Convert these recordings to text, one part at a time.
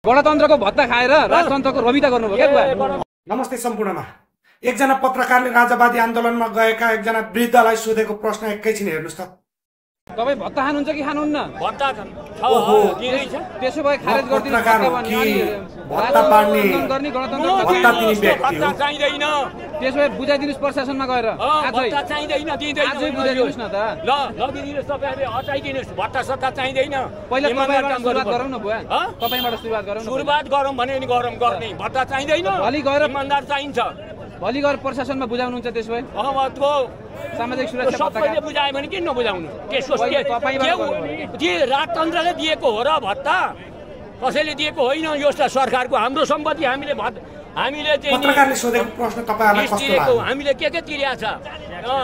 गणतन्त्रको भत्ता खाएर राजतन्त्रको रमिता गर्नुभयो क्या बुवा? नमस्ते सम्पूर्णमा। एकजना पत्रकारले राजावादी आन्दोलनमा गएका एकजना वृद्धलाई सोधेको प्रश्न एकैछिन हेर्नुस् त। तपाईँ भत्ता खानुहुन्छ कि खानुहुन्न? भत्ता त्यसो भए खारेज गरिदिनु। भत्ता पाड्ने गर्ने गणतन्त्र भत्ता दिने व्यक्ति हो। चाहिँदैन। त्यसो भए बुझाइदिनुहोस् प्रशासनमा गएर। भत्ता चाहिँदैन, दिँदैन। आजै बुझाइदिनुहोस् न त। ल लगिदिनुहोस्, तपाईँहरूले हटाइदिनुहोस्। भत्ता सत्ता चाहिँदैन। पहिला तपाईँबाट सुरुवात गरौँ न बुवा। तपाईँबाट सुरुवात गरौँ न। सुरुवात गरौँ भने नि गरौँ गर्ने। भत्ता चाहिँदैन। भोलि गएर इमानदार चाहिन्छ। भोलि गएर प्रशासनमा बुझाउनुहुन्छ त्यसो भए? त्यो सामाजिक सुरक्षा सबैले बुझायो भने किन नबुझाउनु? राजतन्त्रले दिएको हो र भत्ता, कसैले दिएको होइन। यो सरकारको हाम्रो सम्पत्ति हामीले पत्रकारले सोधेको प्रश्न तपाईहरुलाई कस्तो लाग्यो? हामीले के तिरेको छ?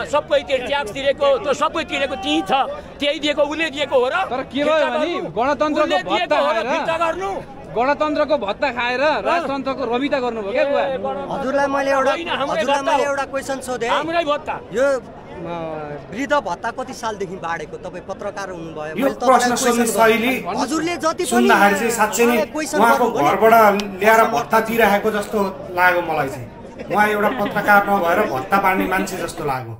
सबै ट्याक्स तिरेको, त्यो सबै तिरेको त्यही छ। त्यही दिएको, उसले दिएको हो र। तर के भयो भने गणतन्त्रको भत्ता खाएर फिर्ता गर्नु, गणतन्त्रको भत्ता खाएर राजतन्त्रको रमिता गर्नुभयो क्या बुवा? हजुरलाई मैले एउटा क्वेशन सोधे। हाम्रै भत्ता। यो वृद्ध भत्ता कति सालदेखि बाढेको? तपाईँ पत्रकार हुनुभयो। यो प्रश्न सोध्ने शैली हजुरले जति सुन्दाखेरि चाहिँ साँच्चै नै उहाँको घरबाट ल्याएर भत्ता दिइरहेको जस्तो लाग्यो मलाई चाहिँ। उहाँ एउटा पत्रकार नभएर भत्ता बाँड्ने मान्छे जस्तो लाग्यो।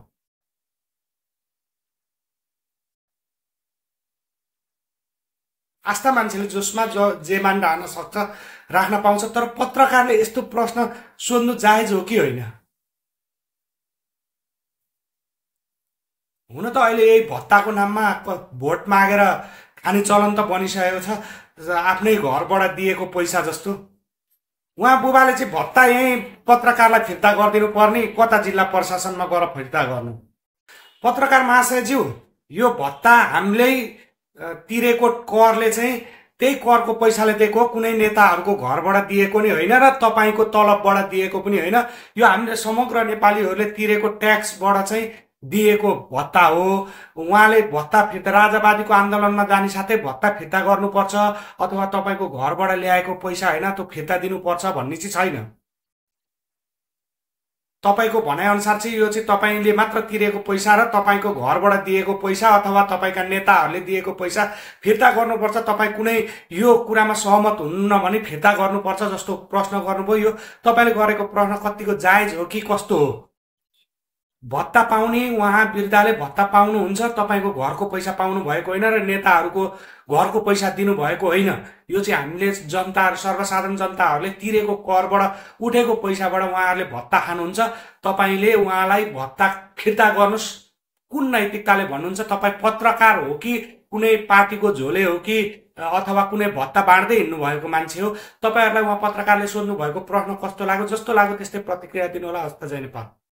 आस्था मान्छेले जसमा जे मान राख्न सक्छ, राख्न पाउँछ। तर पत्रकारले यस्तो प्रश्न सोध्नु जायज हो कि होइन? हुन त अहिले यही भत्ताको नाममा भोट मागेर खाने चलन त बनिसकेको छ, आफ्नै घरबाट दिएको पैसा जस्तो। उहाँ बुबाले चाहिँ भत्ता यही पत्रकारलाई फिर्ता गरिदिनु पर्ने, कता जिल्ला प्रशासनमा गएर फिर्ता गर्नु। पत्रकार महाशयज्यू, यो भत्ता हामीले तिरेको करले चाहिँ त्यही करको पैसाले दिएको, कुनै नेताहरूको घरबाट दिएको नि होइन र तपाईँको तलबबाट दिएको पनि होइन। यो हामीले समग्र नेपालीहरूले तिरेको ट्याक्सबाट चाहिँ दिएको भत्ता हो। उहाँले भत्ता फिर्ता, राजावादीको आन्दोलनमा जाने साथै भत्ता फिर्ता गर्नुपर्छ अथवा तपाईँको घरबाट ल्याएको पैसा होइन त्यो फिर्ता दिनुपर्छ भन्ने चाहिँ छैन। तपाईँको भनाइअनुसार चाहिँ यो चाहिँ तपाईँले मात्र तिरेको पैसा र तपाईँको घरबाट दिएको पैसा अथवा तपाईँका नेताहरूले दिएको पैसा फिर्ता गर्नुपर्छ। तपाईँ कुनै यो कुरामा सहमत हुनुहुन्न भने फिर्ता गर्नुपर्छ जस्तो प्रश्न गर्नुभयो। यो तपाईँले गरेको प्रश्न कतिको जायज हो कि कस्तो हो? भत्ता पाउने, उहाँ वृद्धले भत्ता पाउनुहुन्छ, तपाईँको घरको पैसा पाउनु भएको होइन र नेताहरूको घरको पैसा दिनु भएको होइन। यो चाहिँ हामीले जनता, सर्वसाधारण जनताहरूले तिरेको करबाट उठेको पैसाबाट उहाँहरूले भत्ता खानुहुन्छ। तपाईँले उहाँलाई भत्ता फिर्ता गर्नुहोस्। कुन नैतिकताले भन्नुहुन्छ? तपाईँ पत्रकार हो कि कुनै पार्टीको झोले हो कि अथवा कुनै भत्ता बाँड्दै हिँड्नु भएको मान्छे हो? तपाईँहरूलाई उहाँ पत्रकारले सोध्नु भएको प्रश्न कस्तो लाग्यो? जस्तो लाग्यो त्यस्तै प्रतिक्रिया दिनु होला। हस्त जय नेपाल।